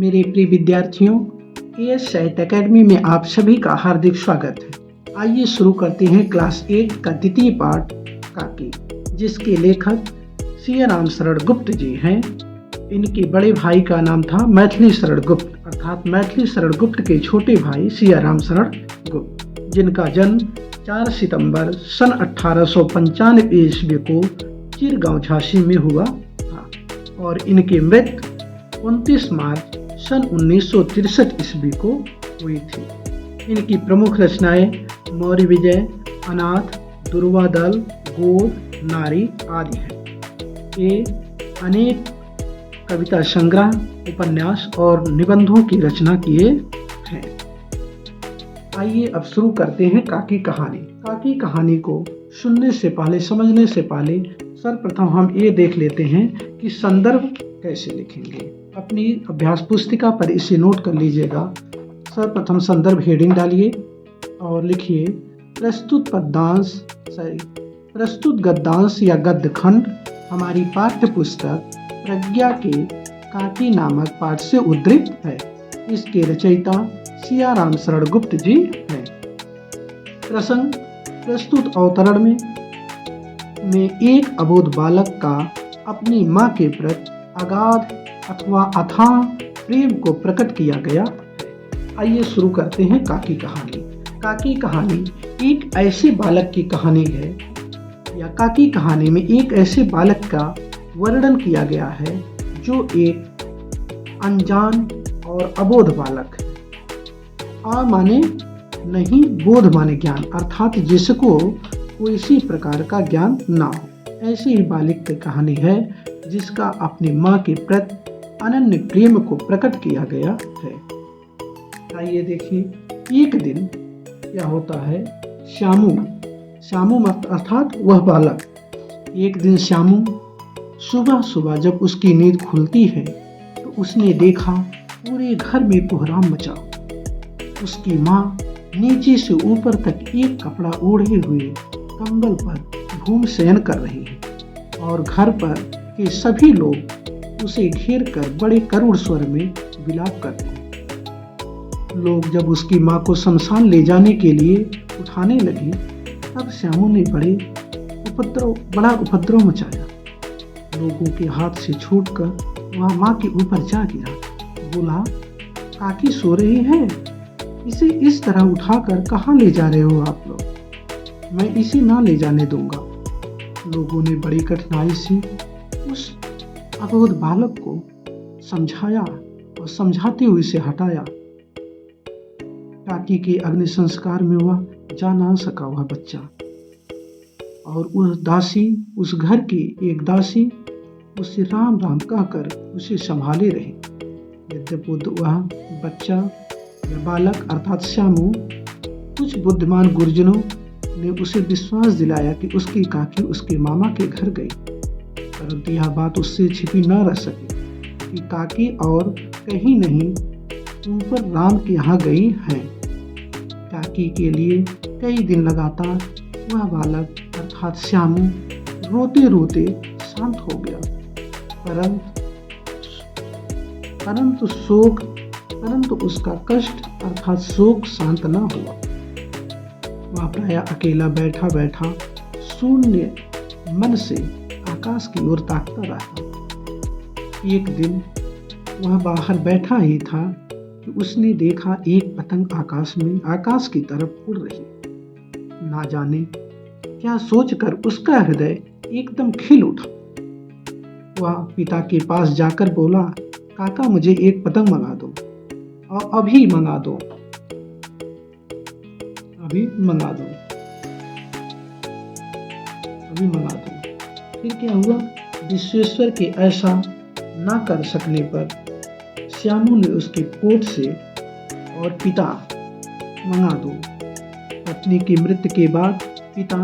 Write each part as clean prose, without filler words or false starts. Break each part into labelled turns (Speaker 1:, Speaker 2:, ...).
Speaker 1: मेरे प्रिय विद्यार्थियों, एएस साहित्य अकेडमी में आप सभी का हार्दिक स्वागत है। आइए शुरू करते हैं क्लास 8 का द्वितीय पाठ काकी, जिसके लेखक सियाराम शरण गुप्त जी हैं। इनके बड़े भाई का नाम था मैथिली शरण गुप्त, अर्थात मैथिली शरण गुप्त के छोटे भाई सियाराम शरण गुप्त, जिनका जन्म 4 सितंबर सन 1895 ईस्वी को चिरगांव झांसी में हुआ था और इनकी मृत्यु 29 मार्च सन 1963 ईस्वी को हुई थी। इनकी प्रमुख रचनाएं मौर्य विजय, अनाथ, दुर्वादल, गोद, नारी आदि हैं। ये अनेक कविता संग्रह, उपन्यास और निबंधों की रचना किए हैं। आइए अब शुरू करते हैं काकी कहानी। काकी कहानी को सुनने से पहले, समझने से पहले सर्वप्रथम हम ये देख लेते हैं कि संदर्भ कैसे लिखेंगे। अपनी अभ्यास पुस्तिका पर इसे नोट कर लीजिएगा। सर्वप्रथम संदर्भ हेडिंग डालिए और लिखिए प्रस्तुत गद्यांश या गद्य खंड हमारी पाठ्य पुस्तक प्रज्ञा के काकी नामक पाठ से उद्धृत है। इसके रचयिता सियाराम शरण गुप्त जी हैं। प्रसंग: प्रस्तुत अवतरण में एक अबोध बालक का अपनी माँ के प्रति अगाध अथवा अथाह प्रेम को प्रकट किया गया है। आइए शुरू करते हैं काकी कहानी। काकी कहानी एक ऐसे बालक की कहानी है, या काकी कहानी में एक ऐसे बालक का वर्णन किया गया है जो एक अनजान और अबोध बालक है। आ माने नहीं, बोध माने ज्ञान, अर्थात जिसको कोई इसी प्रकार का ज्ञान ना हो। ऐसे ही बालक की कहानी है जिसका अपनी माँ के प्रति अनन्य प्रेम को प्रकट किया गया है। आइए देखिए, एक दिन क्या होता है। श्यामू अर्थात वह बालक, एक दिन श्यामू सुबह सुबह जब उसकी नींद खुलती है तो उसने देखा पूरे घर में कोहराम मचा। उसकी माँ नीचे से ऊपर तक एक कपड़ा ओढ़े हुए कंबल पर घूम शयन कर रही है और घर पर के सभी लोग उसे घेर कर बड़े करुण स्वर में विलाप करते हैं। लोग जब उसकी माँ को शमशान ले जाने के लिए उठाने लगे तब श्यामू ने बड़ा उपद्रव मचाया। लोगों के हाथ से छूटकर वह माँ के ऊपर जा गिरा। बोला, काकी सो रही है, इसे इस तरह उठाकर कहाँ ले जा रहे हो आप लोग? मैं इसे ना ले जाने दूंगा। लोगों ने बड़ी कठिनाई से उस अबोध बालक को समझाया और समझाते हुए इसे हटाया। काकी के अग्नि संस्कार में वह जा ना सका वह बच्चा, और उस घर की एक दासी उसे राम राम कहकर उसे संभाले रही। यद्यपि वह बच्चा या बालक अर्थात श्यामू, कुछ बुद्धिमान गुरुजनों ने उसे विश्वास दिलाया कि उसकी काकी उसके मामा के घर गई, परंतु यह बात उससे छिपी न रह सकी कि काकी और कहीं नहीं ऊपर राम के यहाँ गई हैं। काकी के लिए कई दिन लगातार वह बालक अर्थात श्यामू रोते रोते शांत हो गया, परंतु उसका कष्ट अर्थात शोक शांत न हुआ। वह प्रायः अकेला बैठा बैठा शून्य मन से आकाश की ओर ताकता रहा। एक दिन वह बाहर बैठा ही था कि उसने देखा एक पतंग आकाश की तरफ उड़ रही। ना जाने क्या सोचकर उसका हृदय एकदम खिल उठा। वह पिता के पास जाकर बोला, काका मुझे एक पतंग मंगा दो और अभी मंगा दो। फिर क्या हुआ? विश्वेश्वर के ऐसा ना कर सकने पर श्यामू ने उसके कोट से और पिता मंगा दो। पत्नी की मृत्यु के बाद पिता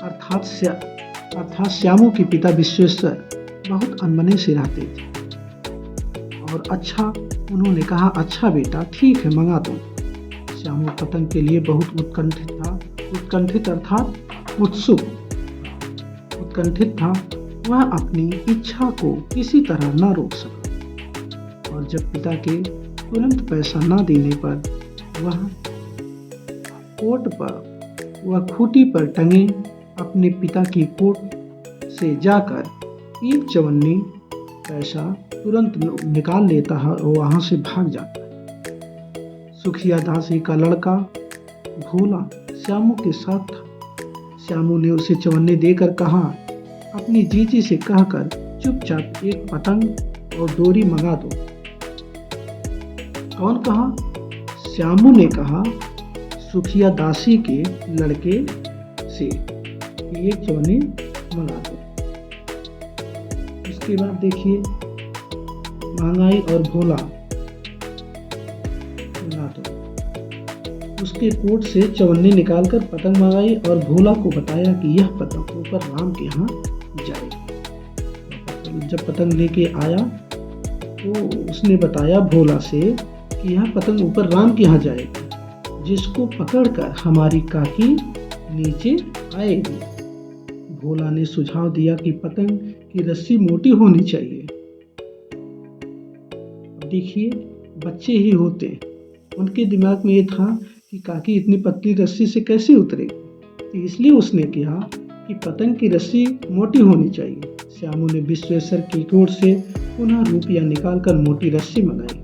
Speaker 1: अर्थात श्यामू के पिता विश्वेश्वर बहुत अनमने से रहते थे और उन्होंने कहा, अच्छा बेटा ठीक है मंगा दो। श्यामू पतंग के लिए बहुत उत्कंठित था। वह अपनी इच्छा को किसी तरह न रोक सका और जब पिता के तुरंत पैसा न देने पर वह खूंटी पर टंगे अपने पिता की कोट से जाकर एक चवन्नी पैसा तुरंत निकाल लेता है और वहां से भाग जाता है। सुखिया दासी का लड़का भोला श्यामू के साथ था। श्यामू ने उसे चवन्नी देकर कहा, अपनी जीजी से कहकर चुपचाप एक पतंग और डोरी मंगा दो। कौन कहा? श्यामू ने कहा सुखिया दासी के लड़के से कि एक चवन्नी मंगा दो। उसके बाद देखिए, महंगाई और भोला मंगा दो। उसके कोट से चवन्नी निकालकर पतंग मंगाई और भोला को बताया कि यह पतंग ऊपर राम के यहाँ जाएगी। जब पतंग लेके आया तो उसने बताया भोला से कि यह पतंग ऊपर राम के यहाँ जाएगी, जिसको पकड़कर हमारी काकी नीचे आएगी। भोला ने सुझाव दिया कि पतंग की रस्सी मोटी होनी चाहिए। देखिए, बच्चे ही होते हैं, उनके दिमाग में ये था कि काकी इतनी पतली रस्सी से कैसे उतरेगी, तो इसलिए उसने कहा कि पतंग की रस्सी मोटी होनी चाहिए। श्यामू ने विश्वेश्वर की कोट से पुनः रुपया निकालकर मोटी रस्सी मंगाई।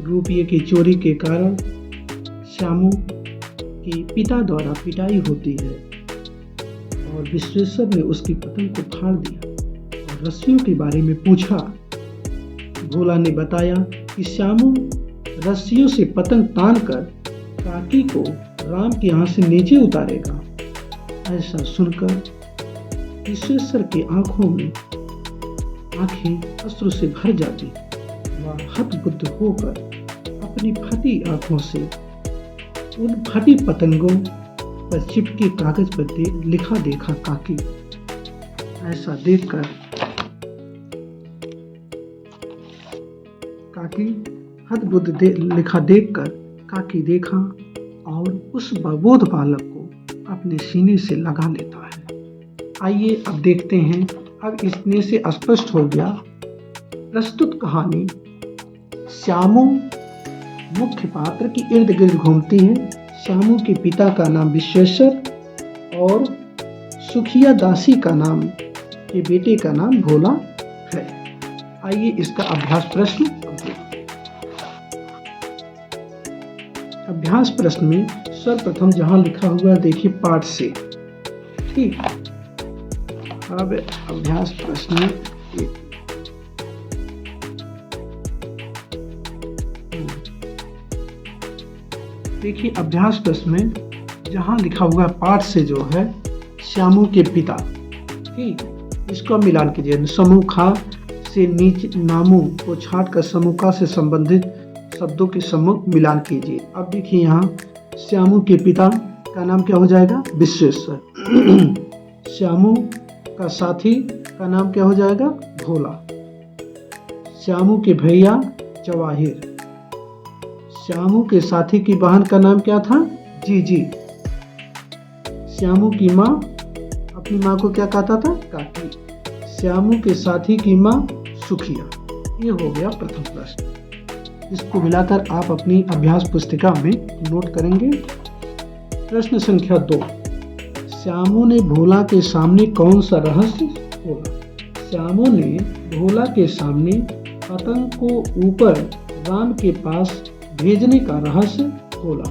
Speaker 1: रुपये की चोरी के कारण श्यामू के पिता द्वारा पिटाई होती है और विश्वेश्वर ने उसकी पतंग को फाड़ दिया और रस्सियों के बारे में पूछा। भोला ने बताया कि श्यामू रस्सियों से पतंग तानकर काकी को राम के यहाँ से नीचे उतारेगा। ऐसा सुनकर विश्वेश्वर की आंखें अश्रु से भर जाती। वह हतबुद्ध होकर अपनी फटी आंखों से उन फटी पतंगों पर चिपके कागज पर लिखा देखा काकी। ऐसा देखकर काकी हतबुद्ध लिखा देखकर काकी देखा और उस बबोध बालक को अपने सीने से लगा लेता है। आइए अब देखते हैं। अब इतने से स्पष्ट हो गया। प्रस्तुत कहानी श्यामू मुख्य पात्र की इर्द गिर्द घूमती है। श्यामू के पिता का नाम विश्वेश्वर और सुखिया दासी का नाम के बेटे का नाम भोला है। आइए इसका अभ्यास प्रश्न देखते हैं। अभ्यास प्रश्न में सर्वप्रथम जहां लिखा हुआ है देखिए पाठ से, ठीक। अब अभ्यास प्रश्न देखिए, अभ्यास प्रश्न में जहां लिखा हुआ है पाठ से जो है श्यामू के पिता, ठीक, इसको मिलान कीजिए। समूह खा से नीचे नामों को छांटकर समूह का से संबंधित शब्दों के समूह मिलान कीजिए। अब देखिए यहाँ श्यामू के पिता का नाम क्या हो जाएगा? विश्वेश्वर। श्यामू का साथी का नाम क्या हो जाएगा? भोला। श्यामू के भैया जवाहिर। श्यामू के साथी की बहन का नाम क्या था? जीजी। श्यामू की माँ अपनी माँ को क्या कहता था? काकी। श्यामू के साथी की माँ सुखिया। ये हो गया प्रथम प्रश्न। इसको मिलाकर आप अपनी अभ्यास पुस्तिका में नोट करेंगे। प्रश्न संख्या 2, श्यामू ने भोला के सामने कौन सा रहस्य खोला? श्यामू ने भोला के सामने पतंग को ऊपर राम के पास भेजने का रहस्य खोला।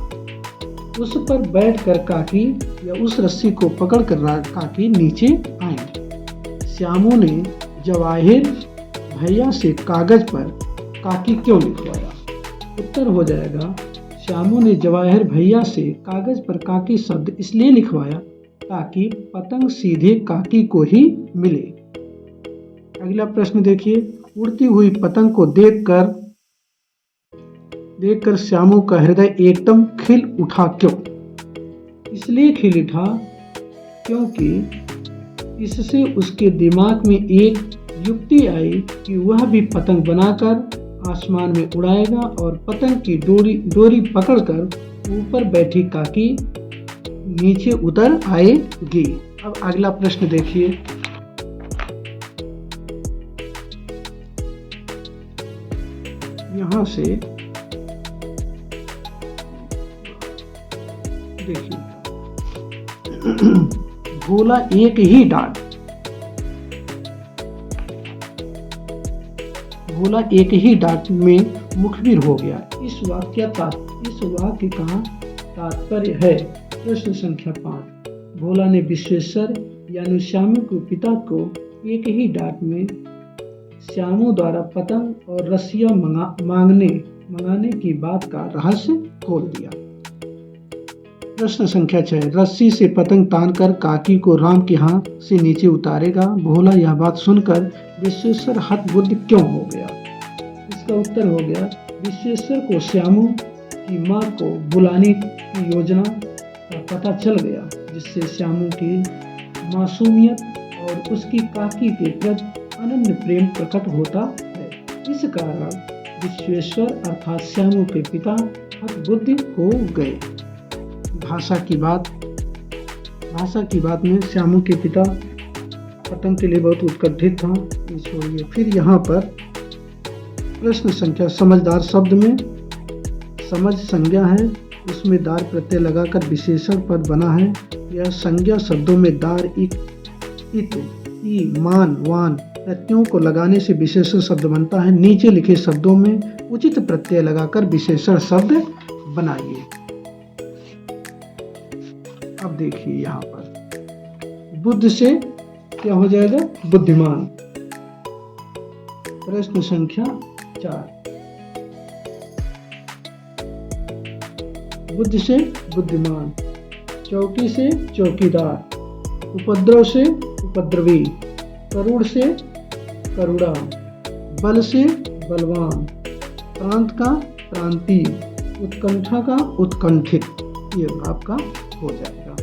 Speaker 1: उस पर बैठकर काकी या उस रस्सी को पकड़कर काकी नीचे आई। श्यामू ने जवाहिर भैया से कागज पर काकी क्यों लिखवाया? उत्तर हो जाएगा, श्यामू ने जवाहिर भैया से कागज पर काकी शब्द इसलिए लिखवाया ताकि पतंग सीधे काकी को ही मिले। अगला प्रश्न देखिए, उड़ती हुई पतंग को देखकर श्यामू का हृदय एकदम खिल उठा। क्यों? इसलिए खिल उठा क्योंकि इससे उसके दिमाग में एक युक्ति आई कि वह भी पतंग बनाकर आसमान में उड़ाएगा और पतंग की डोरी पकड़कर ऊपर बैठी काकी नीचे उतर आएगी। अब अगला प्रश्न देखिए, यहाँ से देखिए, भोला एक ही डांट, भोला एक ही डांट में मुखबिर हो गया। इस वाक्य का तात्पर्य है। प्रश्न संख्या 5, भोला ने विश्वेश्वर यानी श्यामू के पिता को एक ही डांट में श्यामू द्वारा पतंग और रस्सियां मंगाने की बात का रहस्य खोल दिया। प्रश्न संख्या 6, रस्सी से पतंग तानकर काकी को राम के हाथ से नीचे उतारेगा। भोला यह बात सुनकर विश्वेश्वर हतबुद्ध क्यों हो गया? इसका उत्तर हो गया, विश्वेश्वर को श्यामू की मां को बुलाने की योजना का पता चल गया, जिससे श्यामू की मासूमियत और उसकी काकी के प्रति अनन्य प्रेम प्रकट होता है। इस कारण विश्वेश्वर अर्थात श्यामू के पिता हतबुद्धि हो गए। भाषा की बात में श्यामू के पिता पतंग के लिए बहुत उत्कंठित था। छोड़िए, फिर यहाँ पर प्रश्न संख्या, समझदार शब्द में समझ संज्ञा है, उसमें दार प्रत्यय लगाकर विशेषण पद बना है। यह संज्ञा शब्दों में दार, इत, ई, मान, वान प्रत्ययों को लगाने से विशेषण शब्द बनता है। नीचे लिखे शब्दों में उचित प्रत्यय लगाकर विशेषण शब्द बनाइए। अब देखिए यहाँ पर बुद्ध से क्या हो जाएगा? बुद्धिमान। प्रश्न संख्या 4, बुद्ध से बुद्धिमान, चौकी से चौकीदार, उपद्रव से उपद्रवी, करुण से करुणा, बल से बलवान, प्रांत का प्रांतीय, उत्कंठा का उत्कंठित, ये आपका हो जाएगा।